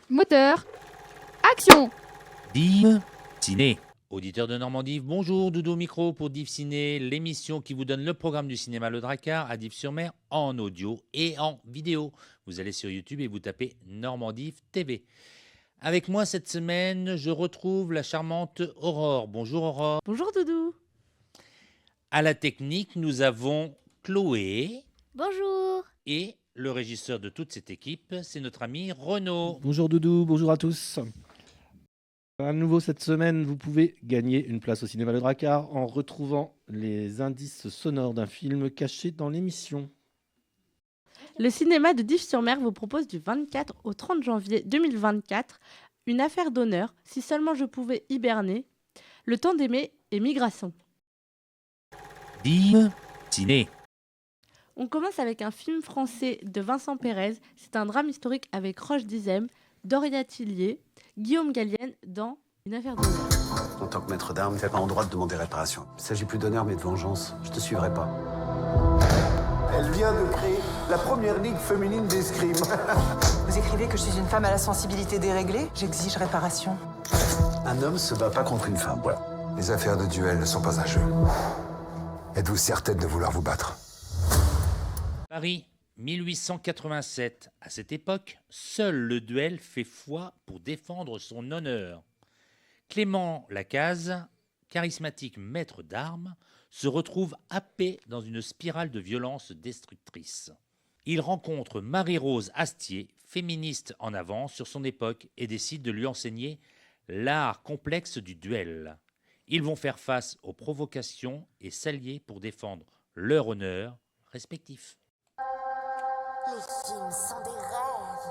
Moteur. Action. Div Ciné. Auditeur de Normandie, bonjour, Doudou au micro pour Div Ciné, l'émission qui vous donne le programme du cinéma Le Dracard à Dives-sur-Mer en audio et en vidéo. Vous allez sur YouTube et vous tapez Normandie TV. Avec moi cette semaine, je retrouve la charmante Aurore. Bonjour Aurore. Bonjour Doudou. À la technique, nous avons Chloé. Bonjour. Et le régisseur de toute cette équipe, c'est notre ami Renaud. Bonjour Doudou, bonjour à tous. À nouveau cette semaine, vous pouvez gagner une place au cinéma Le Dracard en retrouvant les indices sonores d'un film caché dans l'émission. Le cinéma de Dives-sur-Mer vous propose du 24 au 30 janvier 2024 une affaire d'honneur, si seulement je pouvais hiberner, Le temps d'aimer et Migration. Div Ciné. On commence avec un film français de Vincent Pérez. C'est un drame historique avec Roche Dizem, Doria Tillier, Guillaume Gallienne dans Une affaire d'honneur. En tant que maître d'armes, tu n'as pas en droit de demander réparation. Il ne s'agit plus d'honneur mais de vengeance. Je te suivrai pas. Elle vient de créer la première ligue féminine d'escrime. Vous écrivez que je suis une femme à la sensibilité déréglée. J'exige réparation. Un homme se bat pas contre une femme. Voilà. Les affaires de duel ne sont pas un jeu. Êtes-vous certaine de vouloir vous battre? Paris, 1887. À cette époque, seul le duel fait foi pour défendre son honneur. Clément Lacaze, charismatique maître d'armes, se retrouve happé dans une spirale de violence destructrice. Il rencontre Marie-Rose Astier, féministe en avance sur son époque, et décide de lui enseigner l'art complexe du duel. Ils vont faire face aux provocations et s'allier pour défendre leur honneur respectif. Les films sont des rêves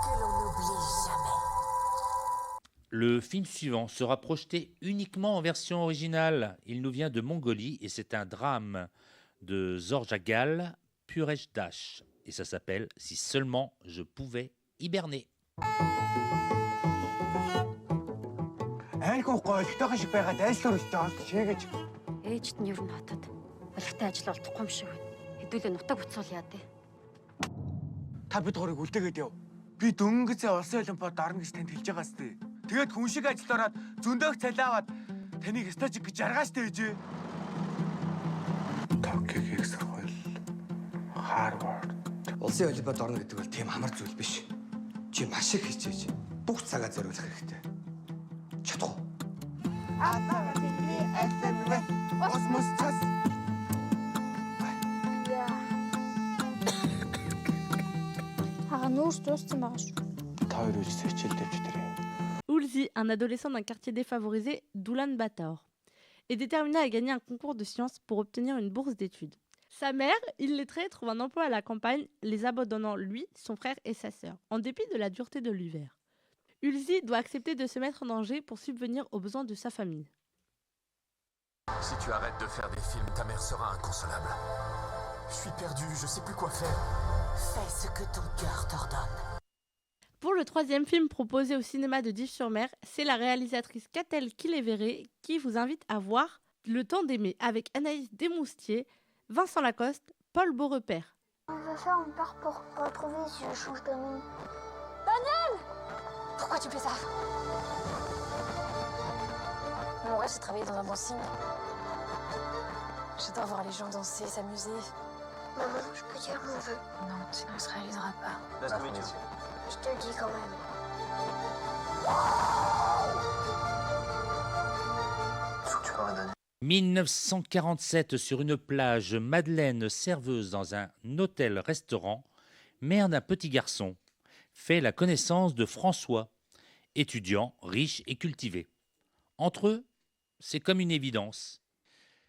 que l'on n'oublie jamais. Le film suivant sera projeté uniquement en version originale. Il nous vient de Mongolie et c'est un drame de Zorjagal Pureshdash. Et ça s'appelle « Si seulement je pouvais hiberner ». Айлгүй гойлтойхон шиг байгаад айлтар өстэй олд шээгэж. Ээжт нь ер нь хотод олигтой ажил олдохгүй юм шиг байна. Хэдүүлээ нутаг буцуул яа дээ. Та бид гурыг үлдээгээд яв. Би дөнгөцөө улсын олимпиад орно гэж танд хэлж байгаа сте. Тэгээд хүн шиг ажилд ороод зөндөөх цалиа аваад таныг стажик гэж жаргааштай ээжээ. Токиогийн сургууль. Харвард. Улсын олимпиад орно гэдэг бол тийм амар зүйл биш. Чи маш их хичээж бүх цагаа зориулах хэрэгтэй. Чадах уу? Осмос цас. Ага, нүүрс дууссан байгаа шүү. Та хоёр үжсэ хичээлдэж тэрэ. Ulzi, un adolescent d'un quartier défavorisé d'Oulan-Bator, est déterminé à gagner un concours de sciences pour obtenir une bourse d'études. Sa mère, illettrée, trouve un emploi à la campagne, les abandonnant lui, son frère et sa sœur, en dépit de la dureté de l'hiver. Ulzi doit accepter de se mettre en danger pour subvenir aux besoins de sa famille. Si tu arrêtes de faire des films, ta mère sera inconsolable. Je suis perdu, je sais plus quoi faire. Fais ce que ton cœur t'ordonne. Pour le troisième film proposé au cinéma de Dives-sur-Mer, c'est la réalisatrice Catel Kiléveré qui vous invite à voir Le temps d'aimer avec Anaïs Desmoustiers, Vincent Lacoste, Paul Beaurepaire. On va faire une part pour retrouver si je change de nom. Daniel! Pourquoi tu fais ça? Mon rêve, c'est de travailler dans un dancing. J'adore voir les gens danser, s'amuser. Maman, je peux dire mon vœu? Non, sinon il se réalisera pas. Je te le dis quand même. 1947, sur une plage, Madeleine, serveuse dans un hôtel-restaurant, mère d'un petit garçon, fait la connaissance de François, étudiant, riche et cultivé. Entre eux, c'est comme une évidence.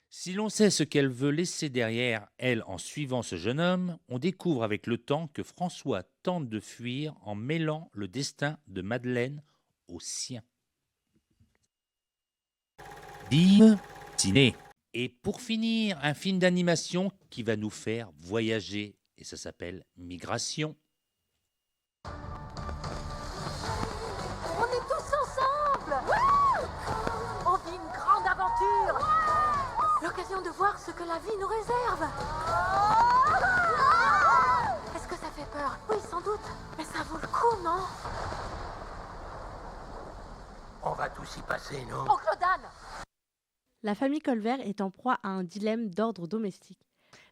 Si l'on sait ce qu'elle veut laisser derrière elle en suivant ce jeune homme, on découvre avec le temps que François tente de fuir en mêlant le destin de Madeleine au sien. Div Ciné. Et pour finir, un film d'animation qui va nous faire voyager, et ça s'appelle Migration. On est tous ensemble! On vit une grande aventure! L'occasion de voir ce que la vie nous réserve! vous s'y passer, non? Oncle Dan! La famille Colvert est en proie à un dilemme d'ordre domestique.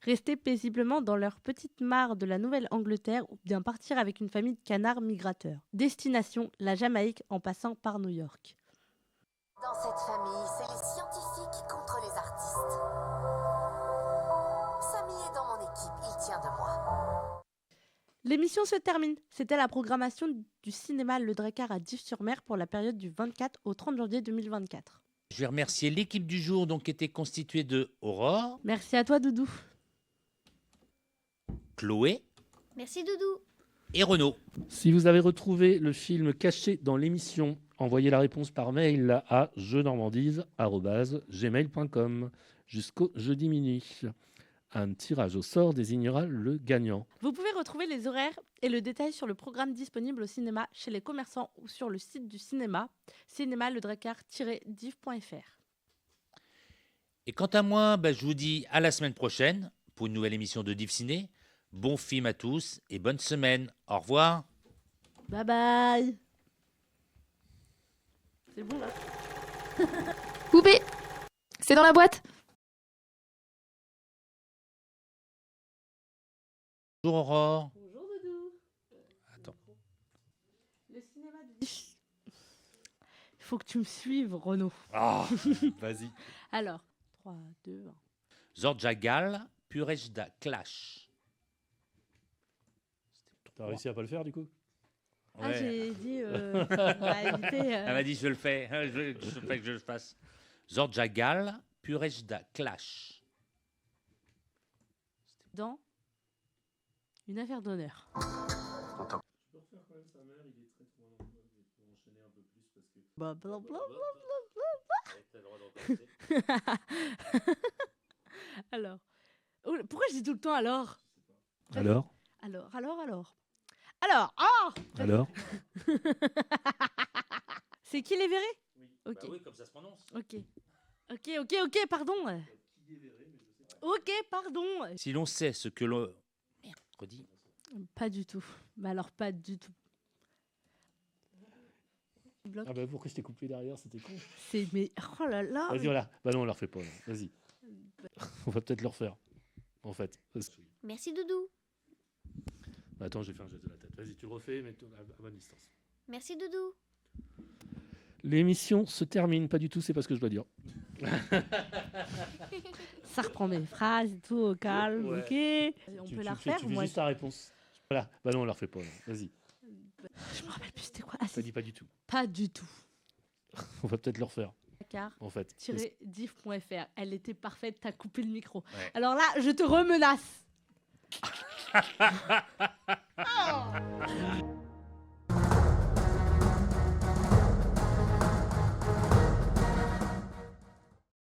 Rester paisiblement dans leur petite mare de la Nouvelle-Angleterre ou bien partir avec une famille de canards migrateurs. Destination, la Jamaïque en passant par New York. Dans cette famille, c'est les scientifiques contre les artistes. Samy est dans mon équipe, il tient de moi. L'émission se termine. C'était la programmation du cinéma Le Drakkar à Dives-sur-Mer pour la période du 24 au 30 janvier 2024. Je vais remercier l'équipe du jour, donc, qui était constituée de Aurore, Merci à toi, Doudou. Chloé Merci Doudou. et Renaud. Si vous avez retrouvé le film caché dans l'émission, envoyez la réponse par mail à jeuxnormandise@gmail.com jusqu'au jeudi minuit. Un tirage au sort désignera le gagnant. Vous pouvez retrouver les horaires et le détail sur le programme disponible au cinéma, chez les commerçants ou sur le site du cinéma, cinéma-ledrakkar-div.fr. Et quant à moi, je vous dis à la semaine prochaine pour une nouvelle émission de Div Ciné. Bon film à tous et bonne semaine. Au revoir. Bye bye. C'est bon là. Poupée, c'est dans la boîte. Bonjour Aurore. Bonjour Doudou. Attends. Le cinéma de Div. Il faut que tu me suives, Renaud. Ah, vas-y. Alors, 3, 2, 1. Zorjagal, Purejda Clash. T'as réussi à pas le faire du coup? Ah, Ouais. j'ai dit. Elle m'a dit je le fais, je fais que je le fasse. Zorjagal, Purejda Clash. Dans une affaire d'honneur. Blablabla. Alors. Oh, pourquoi je dis tout le temps alors? Alors? Alors. C'est qui les verrés? Ok. Bah oui, comme ça se prononce. Ok, pardon. Ok, pardon. Si l'on sait ce que l'on... Merde, redis. Pas du tout. Mais alors, pas du tout. Bloc. Ah bah pourquoi je t'ai coupé derrière, c'était con. C'est mais oh là là. Vas-y, voilà. Bah non, on la refait pas. Là. Vas-y. On va peut-être le refaire. En fait. Merci Doudou. Bah, attends, j'ai fait un geste de la tête. Vas-y, tu le refais, mais à bonne distance. Merci Doudou. L'émission se termine, pas du tout, c'est pas ce que je dois dire. Ça reprend mes phrases et tout au calme, Ouais. ok. On Tu- peut tu la fais- refaire Tu fais moi. juste ta réponse. Voilà. Bah non, on la refait pas. Là. Vas-y. Je me rappelle plus c'était quoi. Ah, T'as si. dit pas du tout. Pas du tout. On va peut-être le refaire. Car En fait. div.fr. Elle était parfaite, t'as coupé le micro. Ouais. Alors là, je te remenace.